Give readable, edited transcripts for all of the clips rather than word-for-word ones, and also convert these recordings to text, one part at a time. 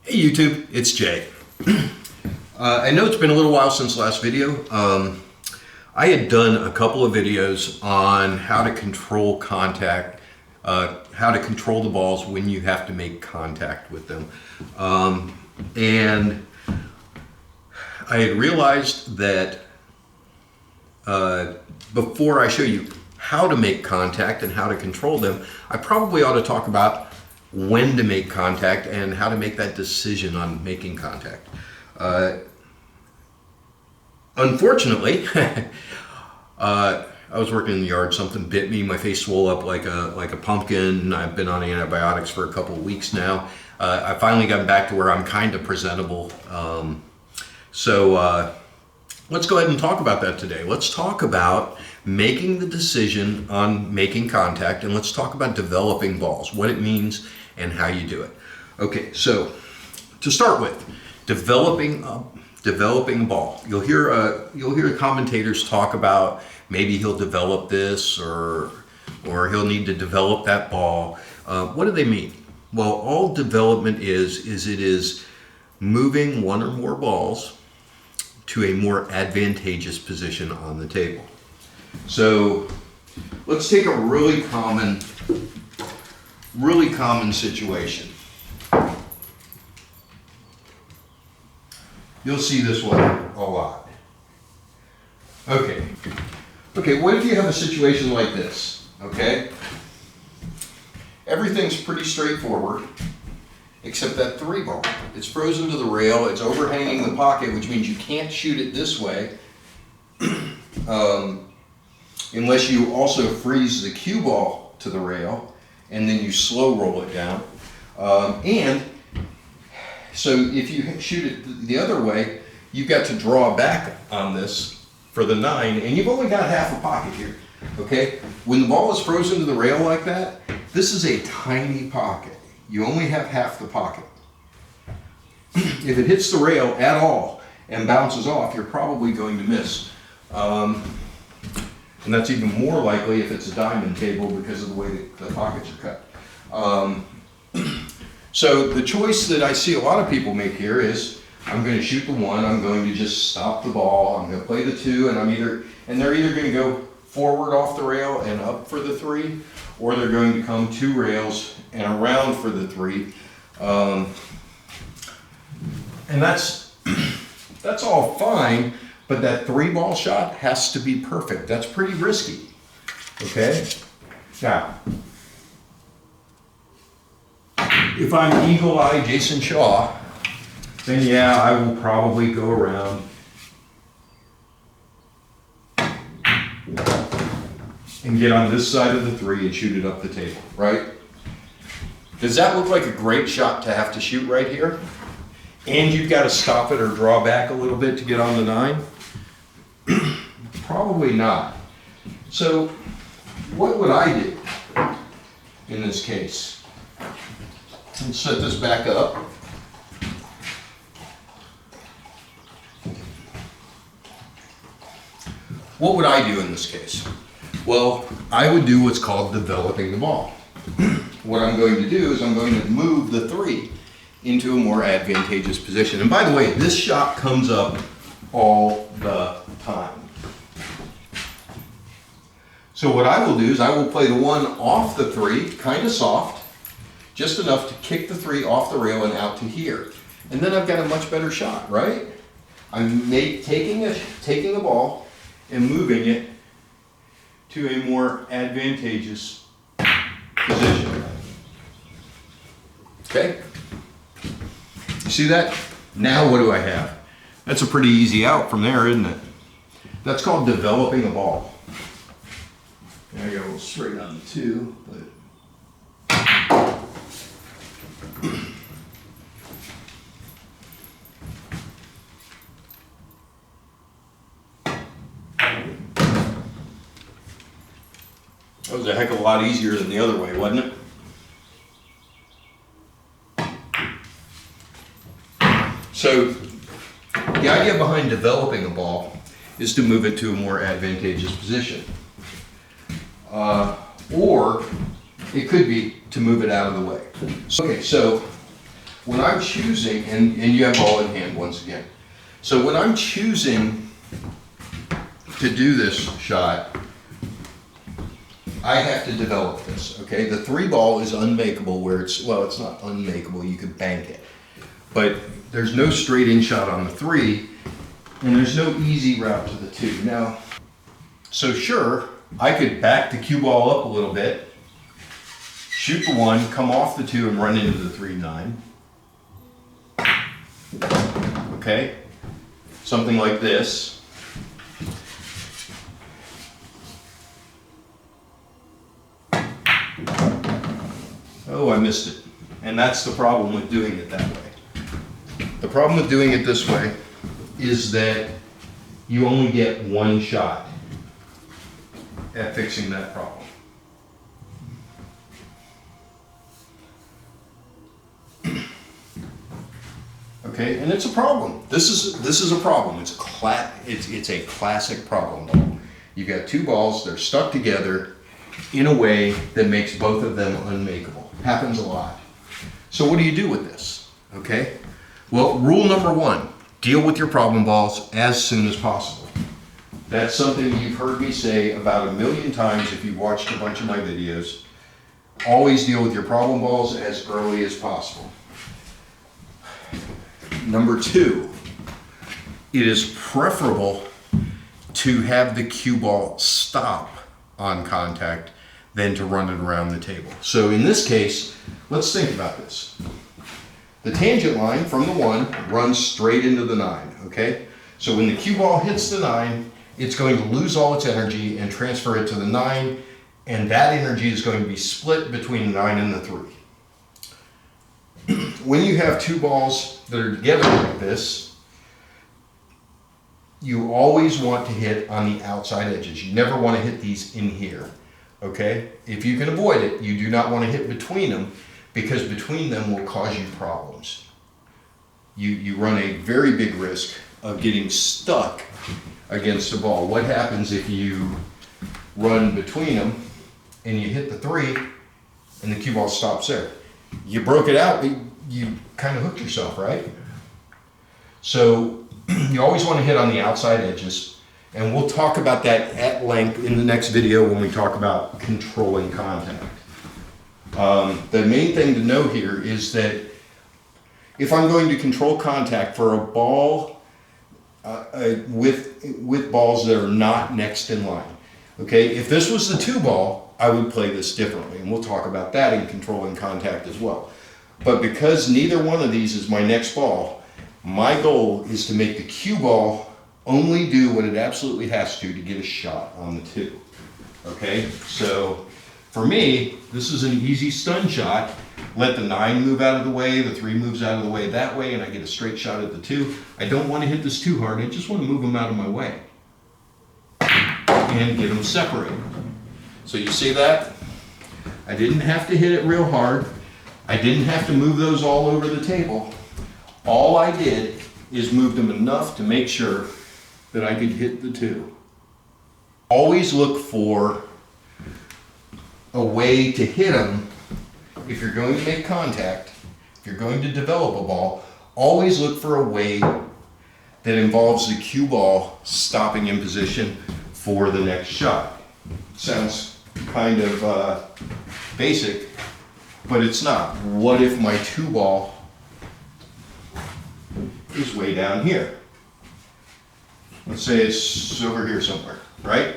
Hey YouTube, it's Jay. I know it's been a little while since the last video. I had done a couple of videos on how to control contact, how to control the balls when you have to make contact with them. And I had realized that before I show you how to make contact and how to control them, I probably ought to talk about when to make contact and how to make that decision on making contact. Unfortunately, I was working in the yard, something bit me, my face swelled up like a pumpkin. I've been on antibiotics for a couple of weeks now. I finally got back to where I'm kind of presentable. So let's go ahead and talk about that today. Let's talk about making the decision on making contact, and let's talk about developing balls, what it means and how you do it. Okay, so to start with, developing a ball. You'll hear commentators talk about maybe he'll develop this or he'll need to develop that ball. What do they mean? Well, all development is moving one or more balls to a more advantageous position on the table. So let's take a really common situation. You'll see this one a lot. Okay, what if you have a situation like this, okay? Everything's pretty straightforward, except that 3 ball. It's frozen to the rail, it's overhanging the pocket, which means you can't shoot it this way, unless you also freeze the cue ball to the rail, and then you slow roll it down. And so if you shoot it the other way, you've got to draw back on this for the 9, and you've only got half a pocket here, okay? When the ball is frozen to the rail like that, this is a tiny pocket. You only have half the pocket. If it hits the rail at all and bounces off, you're probably going to miss. And that's even more likely if it's a diamond table because of the way the pockets are cut. So the choice that I see a lot of people make here is, I'm going to shoot the 1, I'm going to just stop the ball, I'm going to play the 2, and they're either going to go forward off the rail and up for the 3, or they're going to come 2 rails and around for the 3. And that's all fine, but that 3 ball shot has to be perfect. That's pretty risky, okay? Now, if I'm Eagle Eye Jason Shaw, then yeah, I will probably go around and get on this side of the 3 and shoot it up the table, right? Does that look like a great shot to have to shoot right here? And you've got to stop it or draw back a little bit to get on the 9? Probably not. So what would I do in this case? Let's set this back up. What would I do in this case? Well, I would do what's called developing the ball. What I'm going to do is I'm going to move the 3 into a more advantageous position. And by the way, this shot comes up all the time. So what I will do is I will play the 1 off the 3, kind of soft, just enough to kick the 3 off the rail and out to here. And then I've got a much better shot, right? I'm taking a ball and moving it to a more advantageous position. Okay? You see that? Now what do I have? That's a pretty easy out from there, isn't it? That's called developing a ball. I got a little straight on the 2, but that was a heck of a lot easier than the other way, wasn't it? So the idea behind developing a ball is to move it to a more advantageous position. Or it could be to move it out of the way. Okay, so when I'm choosing, and you have ball in hand once again. So when I'm choosing to do this shot, I have to develop this, okay? The 3 ball is unmakeable where it's not unmakeable, you could bank it. But there's no straight in shot on the 3, and there's no easy route to the 2. Now, so sure, I could back the cue ball up a little bit, shoot the 1, come off the 2, and run into the 3-9. Okay? Something like this. Oh, I missed it. And that's the problem with doing it that way. The problem with doing it this way is that you only get 1 shot at fixing that problem. Okay, and it's a problem. This is a problem. It's a classic problem ball. You've got 2 balls, they're stuck together in a way that makes both of them unmakeable. Happens a lot. So what do you do with this? Okay? Well, rule number 1, deal with your problem balls as soon as possible. That's something you've heard me say about 1,000,000 times if you've watched a bunch of my videos. Always deal with your problem balls as early as possible. Number 2, it is preferable to have the cue ball stop on contact than to run it around the table. So in this case, let's think about this. The tangent line from the 1 runs straight into the 9, okay? So when the cue ball hits the 9, it's going to lose all its energy and transfer it to the 9, and that energy is going to be split between the 9 and the 3. When you have 2 balls that are together like this, you always want to hit on the outside edges. You never want to hit these in here, okay? If you can avoid it, you do not want to hit between them, because between them will cause you problems. You run a very big risk of getting stuck against a ball. What happens if you run between them and you hit the 3 and the cue ball stops there? You broke it out, but you kind of hooked yourself, right? So you always want to hit on the outside edges, and we'll talk about that at length in the next video when we talk about controlling contact. The main thing to know here is that if I'm going to control contact for a ball with balls that are not next in line, okay, if this was the 2 ball, I would play this differently, and we'll talk about that in controlling contact as well. But because neither one of these is my next ball, my goal is to make the cue ball only do what it absolutely has to get a shot on the 2. Okay, so for me, this is an easy stun shot. Let the 9 move out of the way, the 3 moves out of the way that way, and I get a straight shot at the 2. I don't want to hit this too hard, I just want to move them out of my way and get them separated. So you see that? I didn't have to hit it real hard. I didn't have to move those all over the table. All I did is move them enough to make sure that I could hit the 2. Always look for a way to hit them. If you're going to make contact, if you're going to develop a ball, always look for a way that involves the cue ball stopping in position for the next shot. Sounds kind of basic, but it's not. What if my 2 ball is way down here? Let's say it's over here somewhere, right?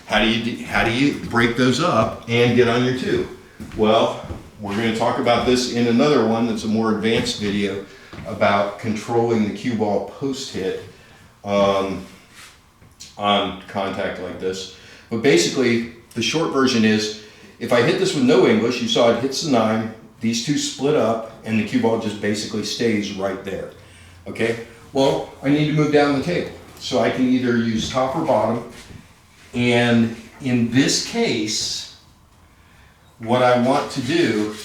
How do you break those up and get on your 2? Well, we're going to talk about this in another one that's a more advanced video about controlling the cue ball post hit on contact like this. But basically, the short version is, if I hit this with no English, you saw it hits the 9, these 2 split up, and the cue ball just basically stays right there. Okay? Well, I need to move down the table. So I can either use top or bottom, and in this case, what I want to do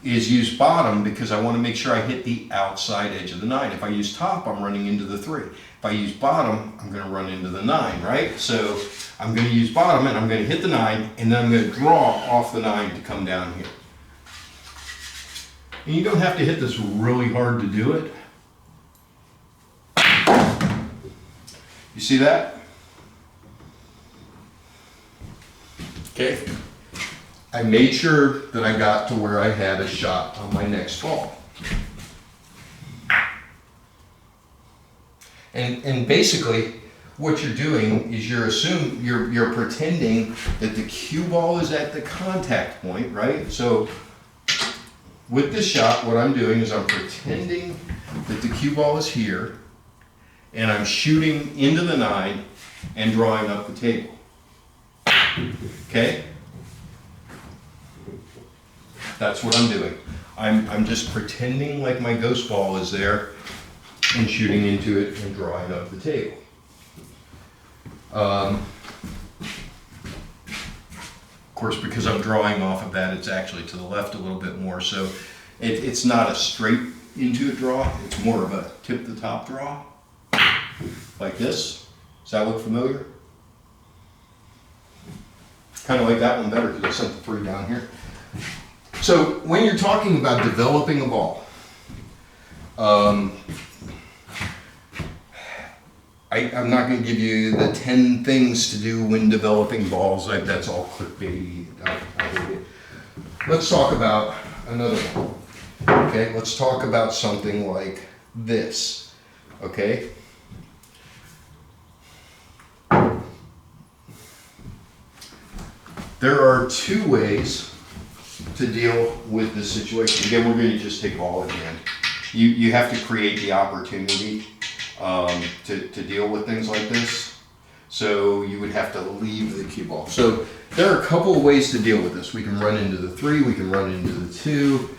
is use bottom because I want to make sure I hit the outside edge of the 9. If I use top, I'm running into the 3. If I use bottom, I'm going to run into the 9, right? So I'm going to use bottom and I'm going to hit the 9, and then I'm going to draw off the 9 to come down here. And you don't have to hit this really hard to do it. You see that? Okay. I made sure that I got to where I had a shot on my next ball. And basically, what you're doing is you're pretending that the cue ball is at the contact point, right? So with this shot, what I'm doing is I'm pretending that the cue ball is here, and I'm shooting into the 9 and drawing up the table. Okay? That's what I'm doing. I'm just pretending like my ghost ball is there and shooting into it and drawing up the table. Of course, because I'm drawing off of that, it's actually to the left a little bit more, so it's not a straight into it draw, it's more of a tip the top draw, like this. Does that look familiar? Kind of like that one better because I sent the 3 down here. So when you're talking about developing a ball, I'm not going to give you the 10 things to do when developing balls. That's all clickbaity. I hate it. Let's talk about another one. Okay, let's talk about something like this. Okay. There are 2 ways to deal with this situation. Again, we're going to just take ball in hand. You have to create the opportunity to deal with things like this. So you would have to leave the cue ball. So there are a couple of ways to deal with this. We can run into the 3, we can run into the 2.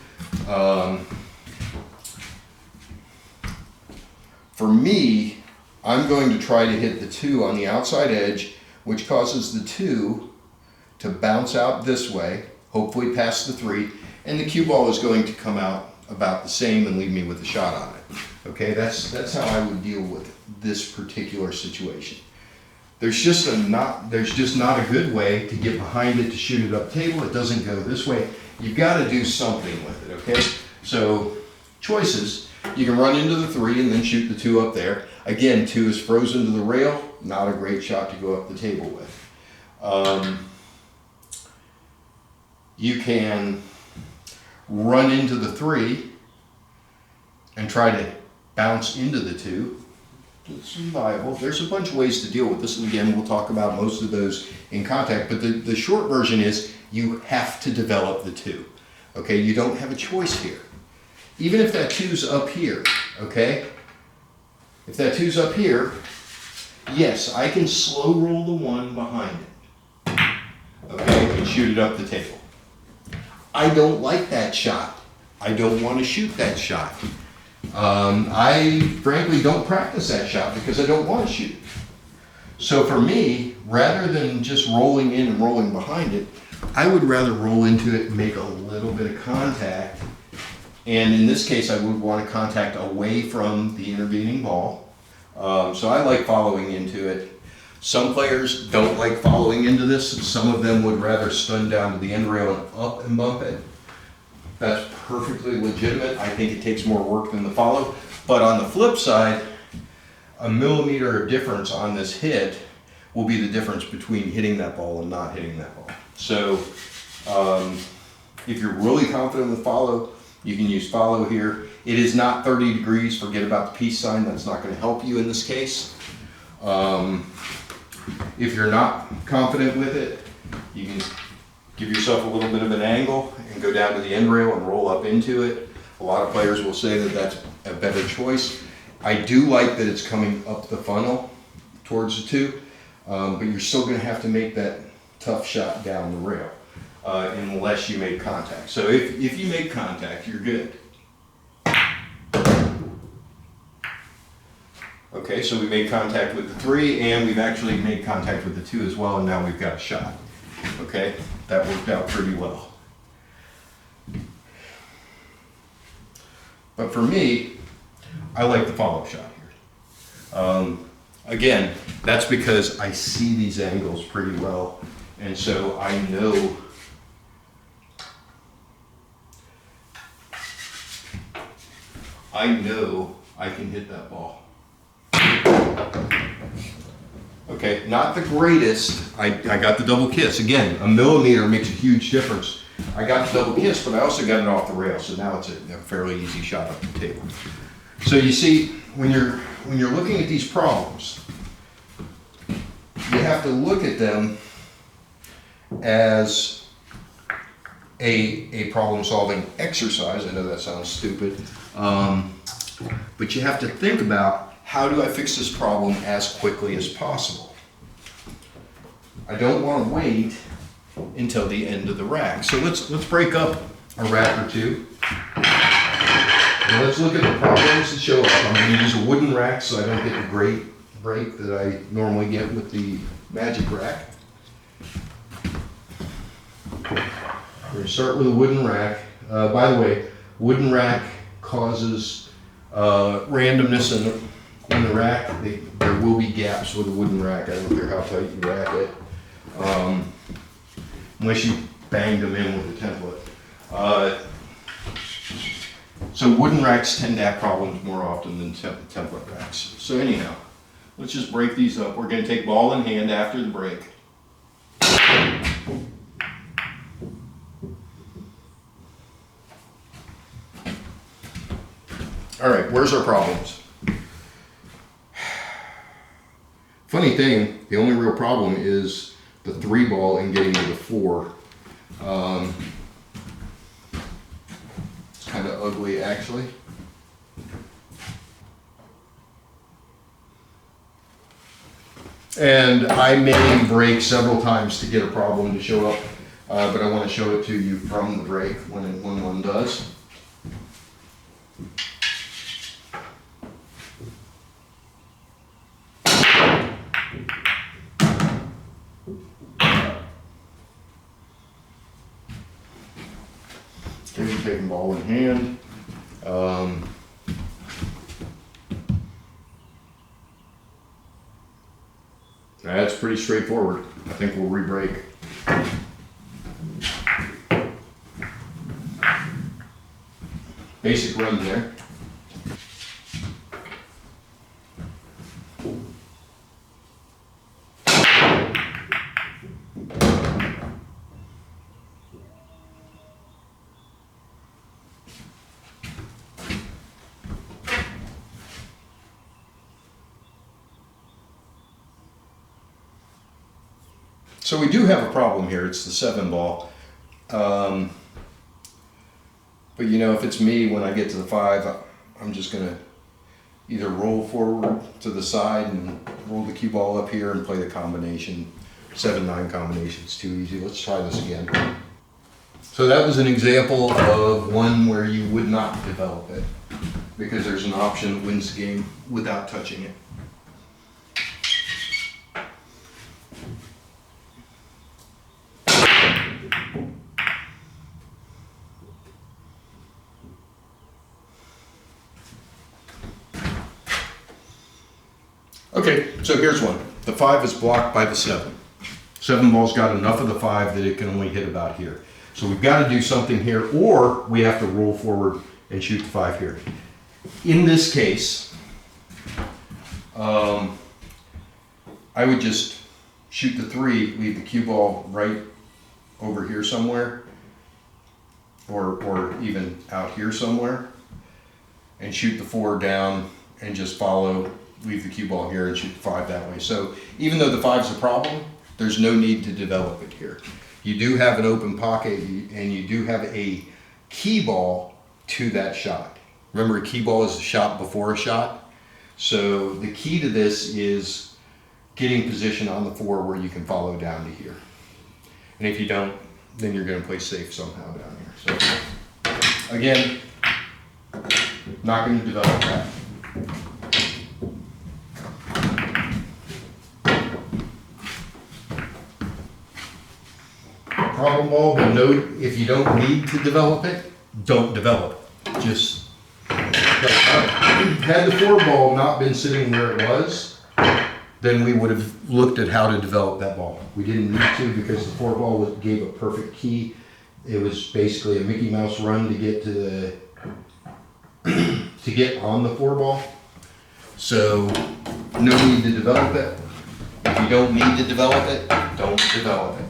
For me, I'm going to try to hit the 2 on the outside edge, which causes the 2 to bounce out this way, hopefully past the 3, and the cue ball is going to come out about the same and leave me with a shot on it. Okay, that's how I would deal with this particular situation. There's just not a good way to get behind it to shoot it up table. It doesn't go this way. You've got to do something with it, okay? So choices, you can run into the 3 and then shoot the 2 up there. Again, 2 is frozen to the rail, not a great shot to go up the table with. You can run into the 3 and try to bounce into the 2. It's viable. There's a bunch of ways to deal with this, and again, we'll talk about most of those in contact, but the short version is you have to develop the 2. Okay, you don't have a choice here. Even if that 2's up here, okay? If that 2's up here, yes, I can slow roll the 1 behind it, okay, and shoot it up the table. I don't like that shot. I don't want to shoot that shot. I frankly don't practice that shot because I don't want to shoot it. So for me, rather than just rolling in and rolling behind it, I would rather roll into it and make a little bit of contact. And in this case, I would want to contact away from the intervening ball. So I like following into it. Some players don't like following into this. Some of them would rather stun down to the end rail and up and bump it. That's perfectly legitimate. I think it takes more work than the follow. But on the flip side, a millimeter of difference on this hit will be the difference between hitting that ball and not hitting that ball. So if you're really confident with follow, you can use follow here. It is not 30 degrees. Forget about the peace sign. That's not going to help you in this case. If you're not confident with it, you can give yourself a little bit of an angle and go down to the end rail and roll up into it. A lot of players will say that that's a better choice. I do like that it's coming up the funnel towards the 2, but you're still going to have to make that tough shot down the rail unless you make contact. So if you make contact, you're good. Okay, so we made contact with the 3 and we've actually made contact with the 2 as well, and now we've got a shot. Okay, that worked out pretty well. But for me, I like the follow shot here. Again, that's because I see these angles pretty well, and so I know I know I can hit that ball. Okay, not the greatest. I got the double kiss. Again, a millimeter makes a huge difference. I got the double kiss, but I also got it off the rail, so now it's a fairly easy shot up the table. So you see, when you're looking at these problems, you have to look at them as a problem-solving exercise. I know that sounds stupid, but you have to think about, how do I fix this problem as quickly as possible? I don't want to wait until the end of the rack. So let's break up a rack or two. And let's look at the problems that show up. I'm going to use a wooden rack so I don't get the great break that I normally get with the Magic Rack. We're going to start with a wooden rack. By the way, wooden rack causes randomness in the rack. There will be gaps with a wooden rack. I don't care how tight you rack it, unless you banged them in with a template. So wooden racks tend to have problems more often than template racks. So anyhow, let's just break these up. We're going to take ball in hand after the break. All right, where's our problems? Funny thing, the only real problem is the 3 ball and getting to the 4. It's kind of ugly, actually. And I may break several times to get a problem to show up, but I want to show it to you from the break when one does. Taking ball in hand. That's pretty straightforward. I think we'll re-break. Basic run there. So we do have a problem here. It's the 7 ball. But you know, if it's me, when I get to the 5, I'm just gonna either roll forward to the side and roll the cue ball up here and play the combination. 7-9 combination, it's too easy. Let's try this again. So that was an example of one where you would not develop it, because there's an option that wins the game without touching it. Okay, so here's one. The 5 is blocked by the 7. 7 ball's got enough of the 5 that it can only hit about here. So we've got to do something here, or we have to roll forward and shoot the 5 here. In this case, I would just shoot the 3, leave the cue ball right over here somewhere, or even out here somewhere, and shoot the 4 down and just follow, leave the cue ball here and shoot the 5 that way. So even though the 5's a problem, there's no need to develop it here. You do have an open pocket, and you do have a key ball to that shot. Remember, a key ball is a shot before a shot. So the key to this is getting position on the 4 where you can follow down to here. And if you don't, then you're going to play safe somehow down here. So again, not going to develop that. Problem ball, but note, if you don't need to develop it, don't develop it. Just had the 4 ball not been sitting where it was, then we would have looked at how to develop that ball. We didn't need to, because the 4 ball gave a perfect key. It was basically a Mickey Mouse run to get to to get on the 4 ball. So no need to develop it. If you don't need to develop it, don't develop it.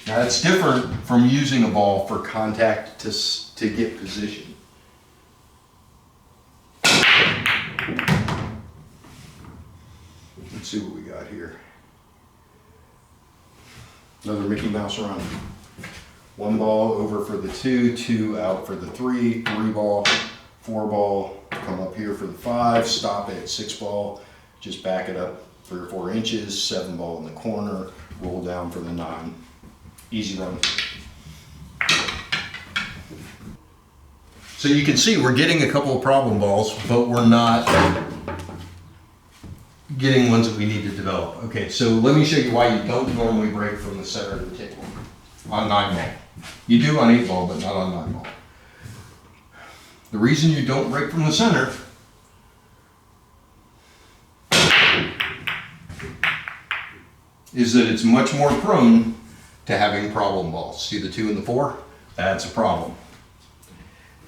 Now it's different from using a ball for contact to get position. Let's see what we got here. Another Mickey Mouse run. 1 ball over for the 2, 2 out for the 3, 3 ball, 4 ball, come up here for the 5, stop it at 6 ball, just back it up 3 or 4 inches, 7 ball in the corner, roll down for the 9. Easy run. So you can see we're getting a couple of problem balls, but we're not getting ones that we need to develop. Okay, so let me show you why you don't normally break from the center of the table on 9 ball. You do on 8 ball, but not on 9 ball. The reason you don't break from the center is that it's much more prone to having problem balls. See the 2 and the 4? That's a problem.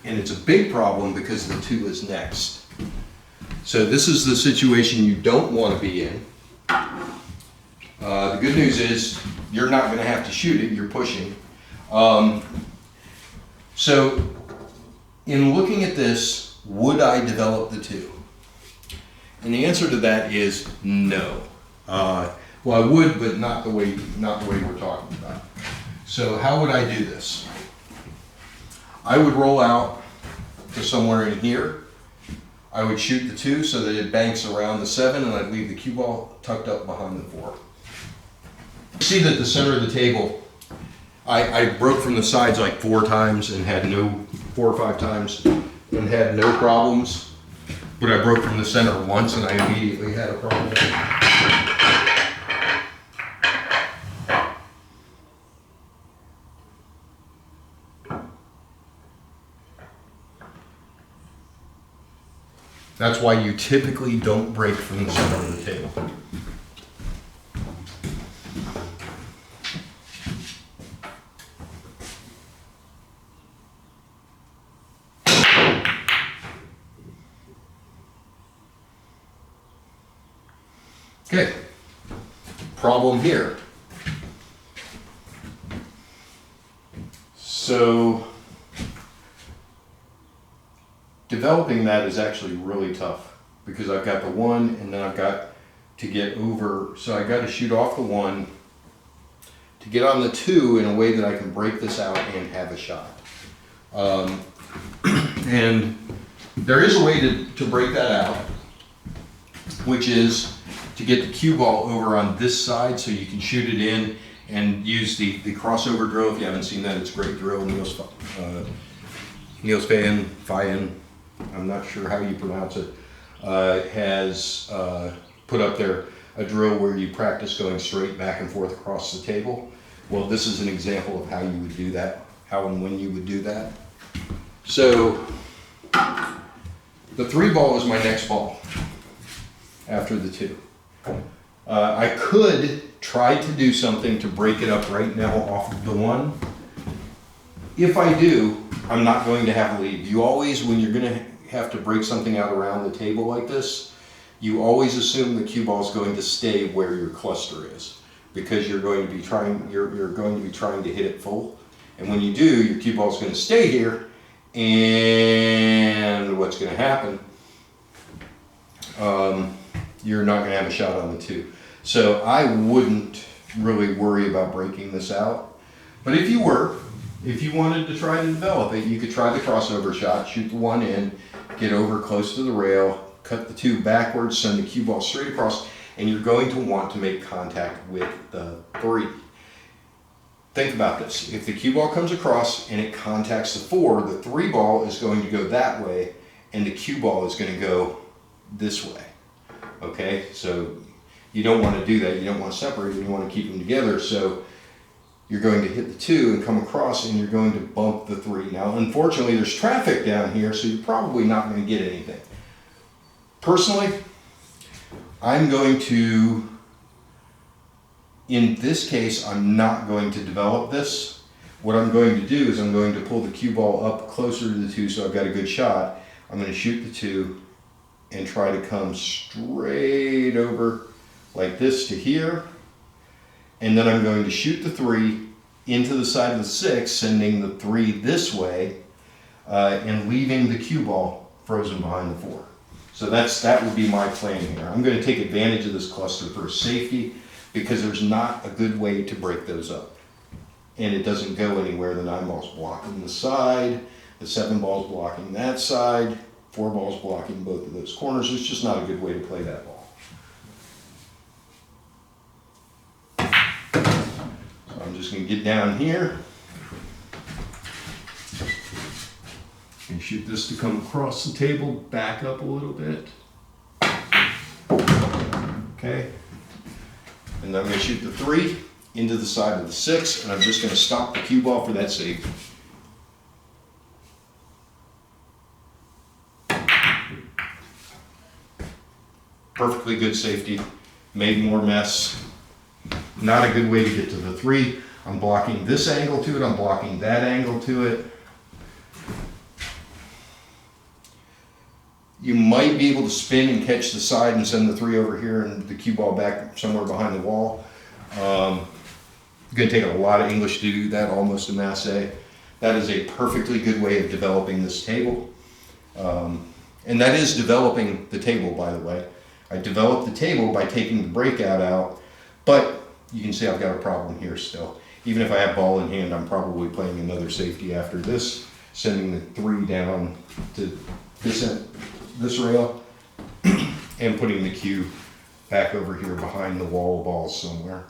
And it's a big problem because the 2 is next. So this is the situation you don't want to be in. The good news is you're not going to have to shoot it, you're pushing. So in looking at this, would I develop the 2? And the answer to that is no. Well, I would, but not the way we're talking about. So how would I do this? I would roll out to somewhere in here. I would shoot the 2 so that it banks around the 7, and I'd leave the cue ball tucked up behind the 4. See that the center of the table, I broke from the sides like 4 times and had 4 or 5 times and had no problems. But I broke from the center once and I immediately had a problem. That's why you typically don't break from the center of the table. Okay, problem here. So developing that is actually really tough because I've got the 1 and then I've got to get over, so I got to shoot off the 1 to get on the 2 in a way that I can break this out and have a shot. And there is a way to break that out, which is to get the cue ball over on this side so you can shoot it in and use the crossover drill. If you haven't seen that, it's a great drill. Niels Fayen, I'm not sure how you pronounce it, has put up there a drill where you practice going straight back and forth across the table. Well, this is an example of how you would do that, how and when you would do that. So the 3 ball is my next ball after the 2. I could try to do something to break it up right now off of the 1. If I do, I'm not going to have a lead. You always, when you're going to have to break something out around the table like this, you always assume the cue ball is going to stay where your cluster is, because you're going to be trying to hit it full. And when you do, your cue ball is going to stay here, and what's going to happen? You're not going to have a shot on the 2. So I wouldn't really worry about breaking this out. But if you wanted to try to develop it, you could try the crossover shot, shoot the 1 in, get over close to the rail, cut the 2 backwards, send the cue ball straight across, and you're going to want to make contact with the 3. Think about this. If the cue ball comes across and it contacts the 4, the 3 ball is going to go that way, and the cue ball is going to go this way. Okay, so you don't want to do that. You don't want to separate them. You want to keep them together. So you're going to hit the 2 and come across, and you're going to bump the 3. Now, unfortunately, there's traffic down here, so you're probably not going to get anything. Personally, I'm going to, in this case, I'm not going to develop this, what I'm going to do is I'm going to pull the cue ball up closer to the 2 so I've got a good shot. I'm going to shoot the 2 and try to come straight over like this to here. And then I'm going to shoot the 3 into the side of the 6, sending the 3 this way, and leaving the cue ball frozen behind the 4. So that would be my plan here. I'm going to take advantage of this cluster for safety because there's not a good way to break those up. And it doesn't go anywhere. The 9 ball's blocking the side, the 7 ball's blocking that side, 4 ball's blocking both of those corners. It's just not a good way to play that ball. I'm just going to get down here and shoot this to come across the table, back up a little bit. Okay. And then I'm going to shoot the 3 into the side of the 6, and I'm just going to stop the cue ball for that safety. Perfectly good safety, made more mess. Not a good way to get to the 3. I'm blocking this angle to it, I'm blocking that angle to it. You might be able to spin and catch the side and send the 3 over here and the cue ball back somewhere behind the wall. It's going to take a lot of English to do that, almost a masse. That is a perfectly good way of developing this table. And that is developing the table, by the way. I developed the table by taking the breakout out, but you can see I've got a problem here still. Even if I have ball in hand, I'm probably playing another safety after this, sending the 3 down to this rail and putting the cue back over here behind the wall of balls somewhere.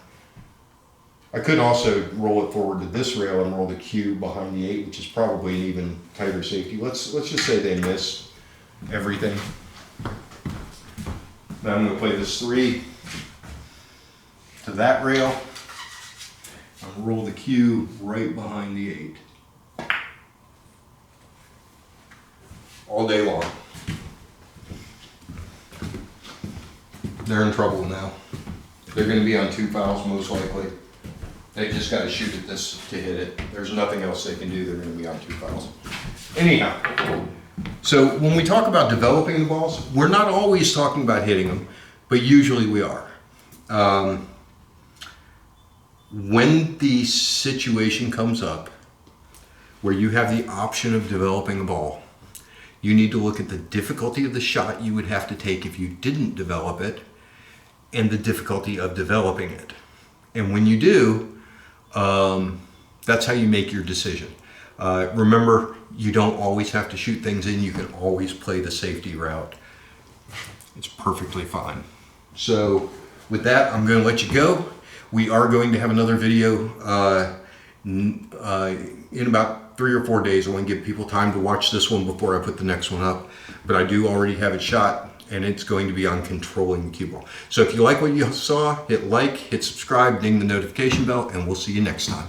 I could also roll it forward to this rail and roll the cue behind the 8, which is probably an even tighter safety. Let's just say they missed everything. Now I'm going to play this 3 to that rail and roll the cue right behind the 8. All day long. They're in trouble now. They're going to be on 2 fouls most likely. They just got to shoot at this to hit it. There's nothing else they can do. They're going to be on 2 fouls. Anyhow, so when we talk about developing the balls, we're not always talking about hitting them, but usually we are. When the situation comes up where you have the option of developing a ball, you need to look at the difficulty of the shot you would have to take if you didn't develop it and the difficulty of developing it. And when you do, that's how you make your decision. Remember, you don't always have to shoot things in. You can always play the safety route. It's perfectly fine. So with that, I'm going to let you go. We are going to have another video in about 3 or 4 days. I want to give people time to watch this one before I put the next one up. But I do already have it shot, and it's going to be on controlling the cue ball. So if you like what you saw, hit like, hit subscribe, ding the notification bell, and we'll see you next time.